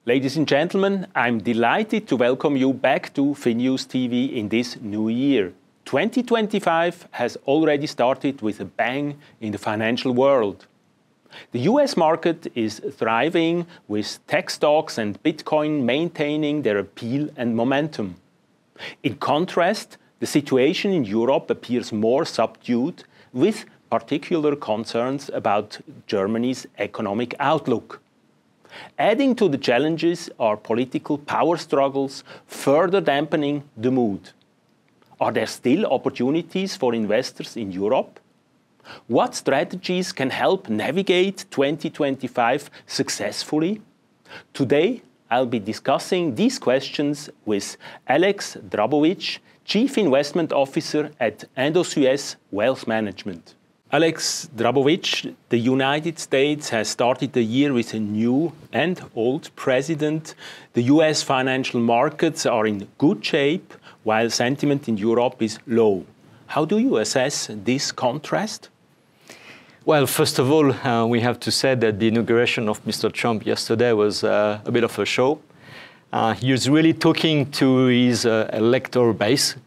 Ladies and gentlemen, I'm delighted to welcome you back to Finews TV in this new year. 2025 has already started with a bang in the financial world. The US market is thriving, with tech stocks and Bitcoin maintaining their appeal and momentum. In contrast, the situation in Europe appears more subdued, with particular concerns about Germany's economic outlook. Adding to the challenges are political power struggles, further dampening the mood. Are there still opportunities for investors in Europe? What strategies can help navigate 2025 successfully? Today, I'll be discussing these questions with Alexandre Drabowicz, Chief Investment Officer at Indosuez Wealth Management. Alexandre Drabowicz, the United States has started the year with a new and old president. The US financial markets are in good shape, while sentiment in Europe is low. How do you assess this contrast? Well, first of all, we have to say that the inauguration of Mr. Trump yesterday was a bit of a show. He was really talking to his electoral base.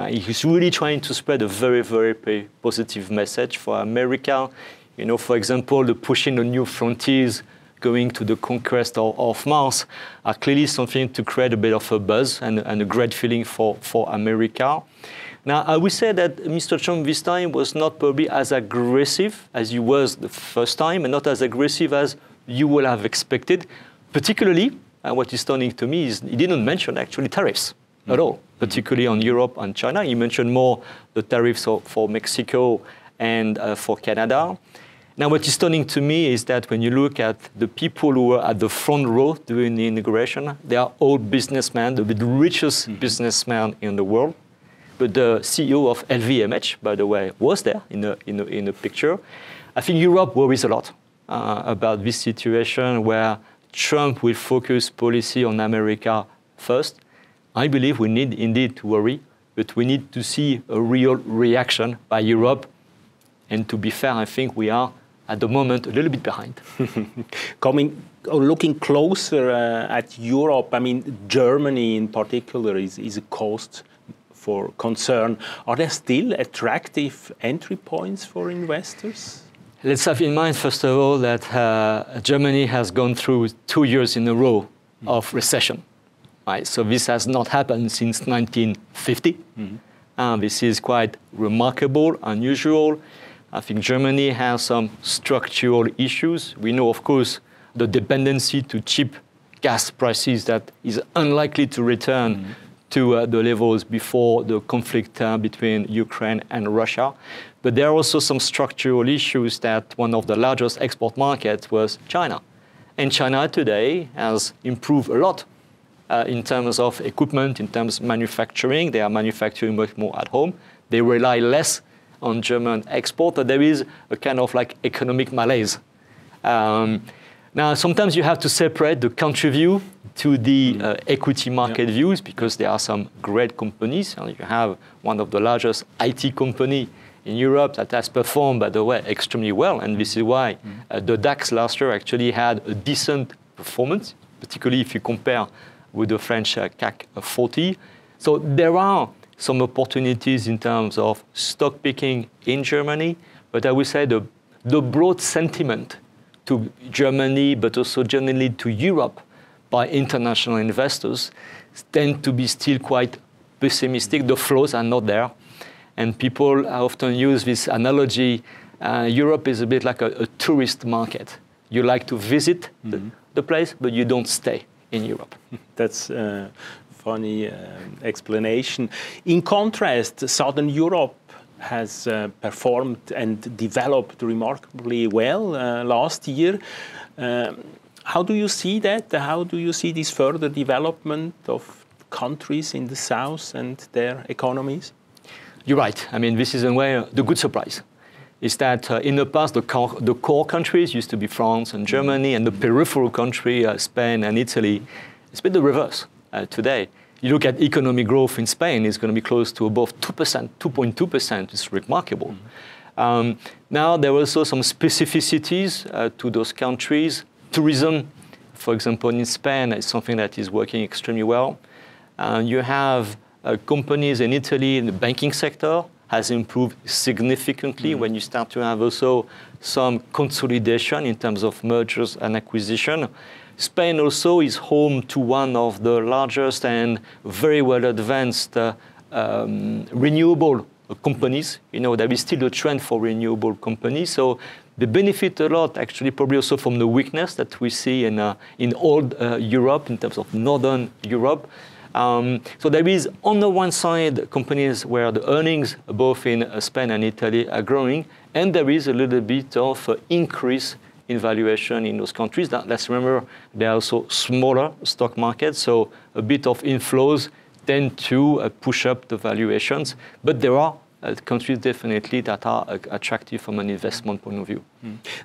He's really trying to spread a very, very positive message for America. You know, for example, the pushing the new frontiers, going to the conquest of Mars, are clearly something to create a bit of a buzz and a great feeling for America. Now, I would say that Mr. Trump this time was not probably as aggressive as he was the first time, and not as aggressive as you would have expected. Particularly, what is stunning to me is he didn't mention actually tariffs at all, particularly on Europe and China. He mentioned more the tariffs for Mexico and for Canada. Now, what is stunning to me is that when you look at the people who were at the front row during the inauguration, they are all businessmen, the richest businessmen in the world. But the CEO of LVMH, by the way, was there in the picture. I think Europe worries a lot about this situation where Trump will focus policy on America first. I believe we need indeed to worry, but we need to see a real reaction by Europe. And to be fair, I think we are at the moment a little bit behind. Looking closer at Europe, I mean, Germany in particular is a cause for concern. Are there still attractive entry points for investors? Let's have in mind, first of all, that Germany has gone through 2 years in a row of recession. Right, so this has not happened since 1950. This is quite remarkable, unusual. I think Germany has some structural issues. We know, of course, the dependency to cheap gas prices that is unlikely to return to the levels before the conflict between Ukraine and Russia. But there are also some structural issues that one of the largest export markets was China. And China today has improved a lot in terms of equipment, in terms of manufacturing. They are manufacturing much more at home. They rely less on German export, but there is a kind of like economic malaise. Now, sometimes you have to separate the country view to the equity market views, because there are some great companies. You have one of the largest IT company in Europe that has performed, by the way, extremely well. And this is why the DAX last year actually had a decent performance, particularly if you compare with the French CAC 40. So there are some opportunities in terms of stock picking in Germany, but I would say the broad sentiment to Germany, but also generally to Europe by international investors, tend to be still quite pessimistic. The flows are not there. And people often use this analogy, Europe is a bit like a tourist market. You like to visit the place, but you don't stay in Europe. That's a funny explanation. In contrast, Southern Europe has performed and developed remarkably well last year. How do you see that? How do you see this further development of countries in the south and their economies? You're right. I mean, this is in a way the good surprise. Is that in the past, the core countries used to be France and Germany, and the peripheral country, Spain and Italy. It's been the reverse today. You look at economic growth in Spain, it's going to be close to above 2%, 2.2%. It's remarkable. Now, there are also some specificities to those countries. Tourism For example, in Spain, it's something that is working extremely well. You have companies in Italy in the banking sector has improved significantly when you start to have also some consolidation in terms of mergers and acquisition. Spain also is home to one of the largest and very well advanced renewable companies. You know, there is still a trend for renewable companies. So they benefit a lot, actually, probably also from the weakness that we see in old Europe, in terms of Northern Europe. So there is, on the one side, companies where the earnings, both in Spain and Italy, are growing, and there is a little bit of increase in valuation in those countries. Now, let's remember, they are also smaller stock markets, so a bit of inflows tend to push up the valuations. But there are countries definitely that are attractive from an investment point of view.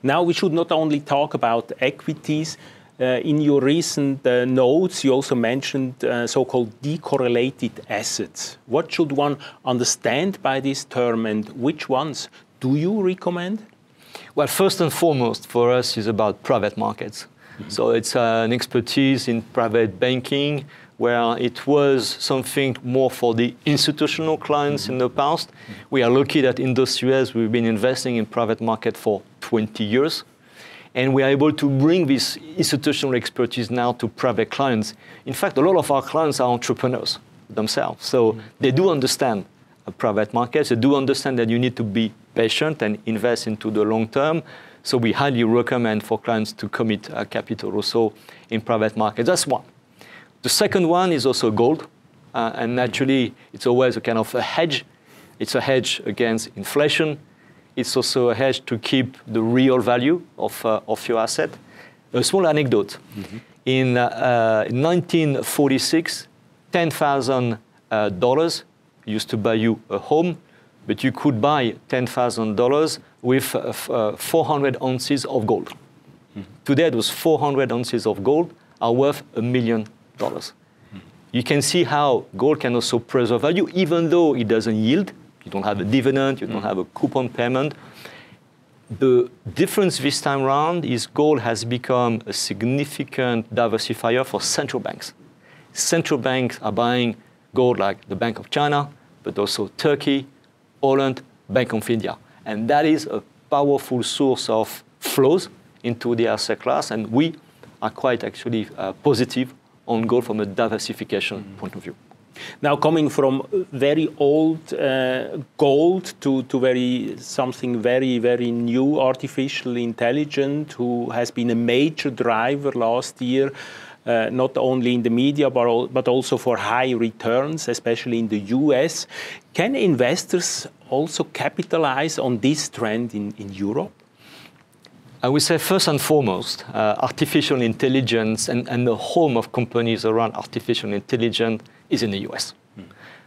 Now, we should not only talk about equities. In your recent notes, you also mentioned so-called decorrelated assets. What should one understand by this term, and which ones do you recommend? Well, first and foremost for us is about private markets. So it's an expertise in private banking, where it was something more for the institutional clients in the past. We are lucky that Indosuez, we've been investing in private market for 20 years. And we are able to bring this institutional expertise now to private clients. In fact, a lot of our clients are entrepreneurs themselves. So they do understand private markets. They do understand that you need to be patient and invest into the long term. So we highly recommend for clients to commit capital also in private markets. That's one. The second one is also gold. And naturally, it's always a kind of a hedge. It's a hedge against inflation. It's also a hedge to keep the real value of your asset. A small anecdote. In 1946, $10,000 used to buy you a home, but you could buy $10,000 with 400 ounces of gold. Today, those 400 ounces of gold are worth $1 million. You can see how gold can also preserve value, even though it doesn't yield. You don't have a dividend, you don't have a coupon payment. The difference this time around is gold has become a significant diversifier for central banks. Central banks are buying gold like the Bank of China, but also Turkey, Holland, Bank of India. And that is a powerful source of flows into the asset class. And we are quite actually positive on gold from a diversification point of view. Now, coming from very old gold to something very, very new, artificial intelligence, who has been a major driver last year, not only in the media, but also for high returns, especially in the US. Can investors also capitalize on this trend in Europe? I would say first and foremost, artificial intelligence and the home of companies around artificial intelligence is in the US.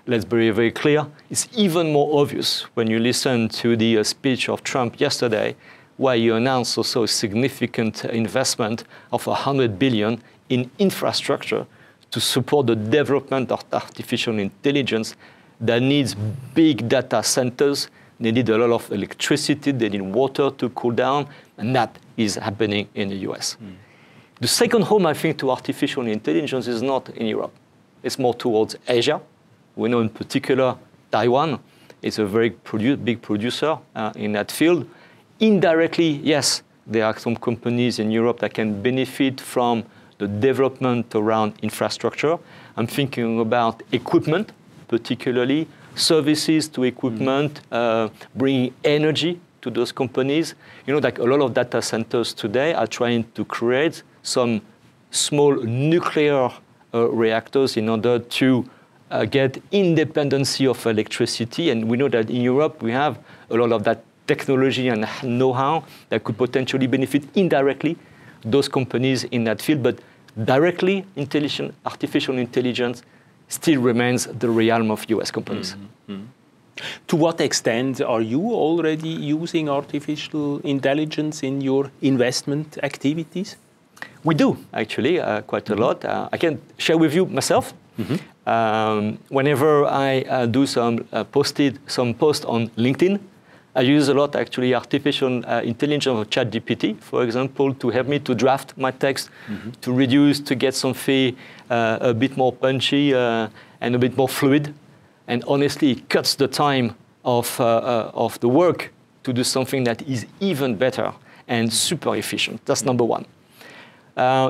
Let's be very clear. It's even more obvious when you listen to the speech of Trump yesterday, where he announced also a significant investment of $100 billion in infrastructure to support the development of artificial intelligence that needs big data centers. They need a lot of electricity, they need water to cool down, and that is happening in the US. The second home, I think, to artificial intelligence is not in Europe. It's more towards Asia. We know in particular Taiwan is a very big producer in that field. Indirectly, yes, there are some companies in Europe that can benefit from the development around infrastructure. I'm thinking about equipment, particularly services to equipment, bringing energy to those companies. You know, like a lot of data centers today are trying to create some small nuclear reactors in order to get independency of electricity. And we know that in Europe, we have a lot of that technology and know-how that could potentially benefit indirectly those companies in that field. But directly, artificial intelligence still remains the realm of US companies. To what extent are you already using artificial intelligence in your investment activities? We do, actually, quite a lot. I can share with you myself. Whenever I do some post on LinkedIn, I use a lot, actually, artificial intelligence or ChatGPT, for example, to help me to draft my text, to reduce, to get something a bit more punchy and a bit more fluid. And honestly, it cuts the time of the work to do something that is even better and super efficient. That's number one.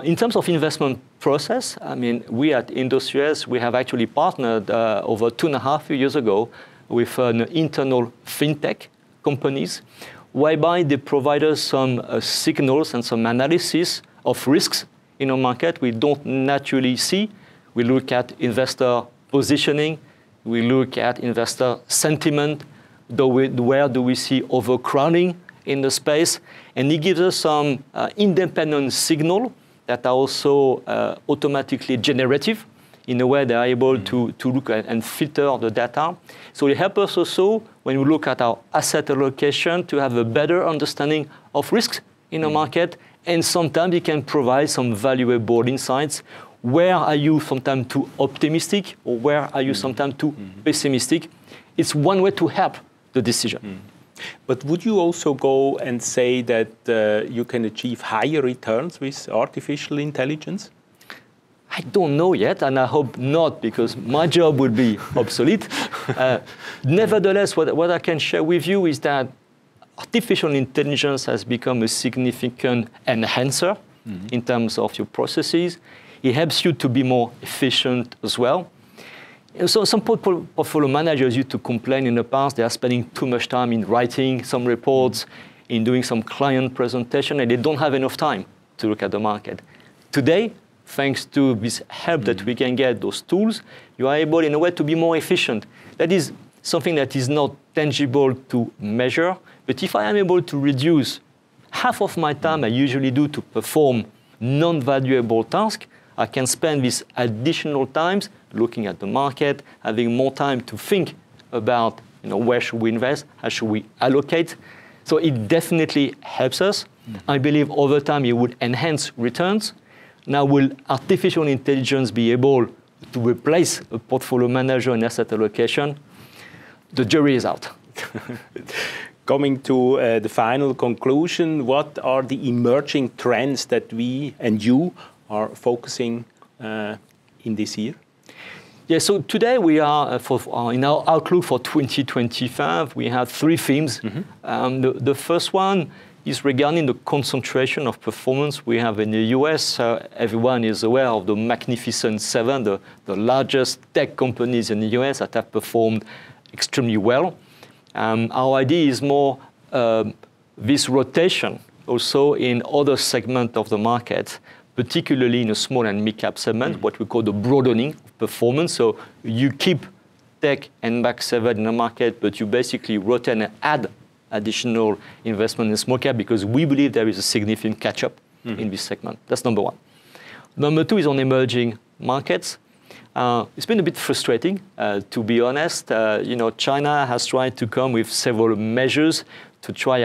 In terms of investment process, I mean, we at Indosuez, we have actually partnered over 2.5 years ago with an internal fintech companies, whereby they provide us some signals and some analysis of risks in a market we don't naturally see. We look at investor positioning, we look at investor sentiment, where do we see overcrowding in the space, and it gives us some independent signal that are also automatically generative. In a way, they are able to look at and filter the data. So it helps us also, when we look at our asset allocation, to have a better understanding of risks in a market, and sometimes it can provide some valuable insights. Where are you sometimes too optimistic, or where are you sometimes too pessimistic? It's one way to help the decision. But would you also go and say that you can achieve higher returns with artificial intelligence? I don't know yet, and I hope not, because my job would be obsolete. Nevertheless, what I can share with you is that artificial intelligence has become a significant enhancer in terms of your processes. It helps you to be more efficient as well. And so some portfolio managers used to complain in the past they are spending too much time in writing some reports, in doing some client presentation, and they don't have enough time to look at the market. Today, thanks to this help that we can get, those tools, you are able in a way to be more efficient. That is something that is not tangible to measure, but if I am able to reduce half of my time I usually do to perform non-valuable tasks, I can spend this additional times looking at the market, having more time to think about where should we invest, how should we allocate. So it definitely helps us. I believe over time it would enhance returns. Now, will artificial intelligence be able to replace a portfolio manager in asset allocation? The jury is out. Coming to the final conclusion, what are the emerging trends that we and you are focusing in this year? Yeah, so today we are, in our outlook for 2025, we have 3 themes. The first one is regarding the concentration of performance we have in the US. Everyone is aware of the Magnificent Seven, the largest tech companies in the US that have performed extremely well. Our idea is more this rotation also in other segments of the market, particularly in a small and mid-cap segment, what we call the broadening of performance. So you keep tech and Mag 7 in the market, but you basically rotate and add additional investment in small cap because we believe there is a significant catch-up in this segment. That's number one. Number 2 is on emerging markets. It's been a bit frustrating, to be honest. China has tried to come with several measures to try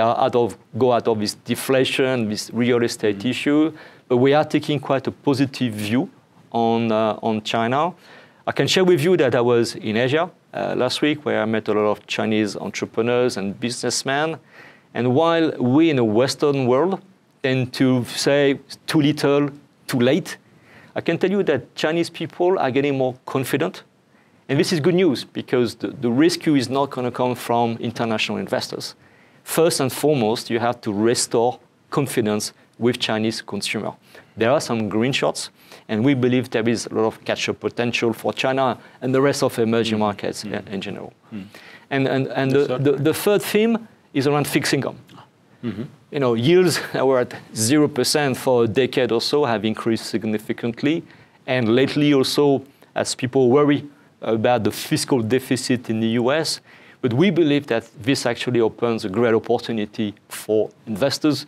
go out of this deflation, this real estate issue. But we are taking quite a positive view on China. I can share with you that I was in Asia last week, where I met a lot of Chinese entrepreneurs and businessmen. And while we in the Western world tend to say too little, too late, I can tell you that Chinese people are getting more confident. And this is good news, because the rescue is not going to come from international investors. First and foremost, you have to restore confidence with Chinese consumer. There are some green shots, and we believe there is a lot of catch-up potential for China and the rest of emerging markets in general. And the third theme is around fixed income. Yields that were at 0% for a decade or so have increased significantly. And lately also, as people worry about the fiscal deficit in the US, but we believe that this actually opens a great opportunity for investors.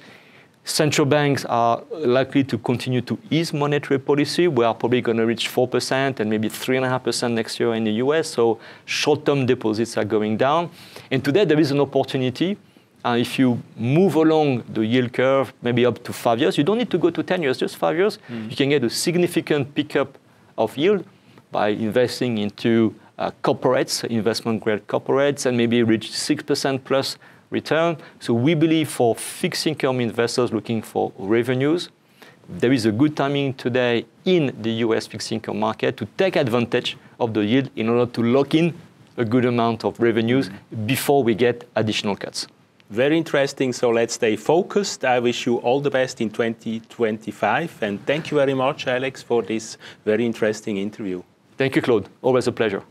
Central banks are likely to continue to ease monetary policy. We are probably going to reach 4% and maybe 3.5% next year in the US. So short-term deposits are going down. And today there is an opportunity. If you move along the yield curve, maybe up to 5 years, you don't need to go to 10 years, just 5 years. You can get a significant pickup of yield by investing into corporates, investment-grade corporates, and maybe reach 6% plus return. So we believe for fixed income investors looking for revenues, there is a good timing today in the US fixed income market to take advantage of the yield in order to lock in a good amount of revenues before we get additional cuts. Very interesting. So let's stay focused. I wish you all the best in 2025. And thank you very much, Alex, for this very interesting interview. Thank you, Claude. Always a pleasure.